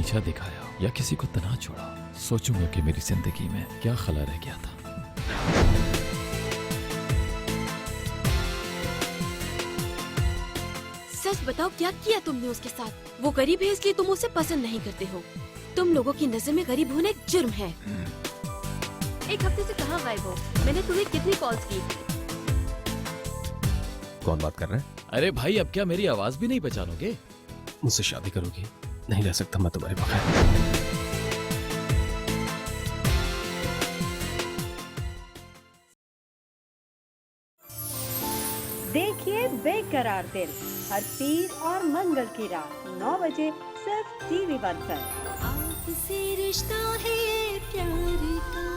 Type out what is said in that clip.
पीछा दिखाया या किसी को तना छोड़ा, सोचूंगा कि मेरी जिंदगी में क्या खला रह गया था। सच बताओ, क्या किया तुमने उसके साथ? वो गरीब है इसलिए तुम उसे पसंद नहीं करते हो। तुम लोगों की नजर में गरीब होना एक जुर्म है। एक हफ्ते से कहाँ गायब हो? मैंने तुम्हें कितनी कॉल्स की? कौन बात कर रहे हैं? अरे भाई, अब क्या मेरी आवाज भी नहीं पहचानोगे? मुझसे शादी करोगी? नहीं रह सकता मैं तुम्हारे बगैर। देखिए बेकरार दिल हर पीर और मंगल की रात 9 बजे सिर्फ TV1 पर। आपसे रिश्ता है प्यार का।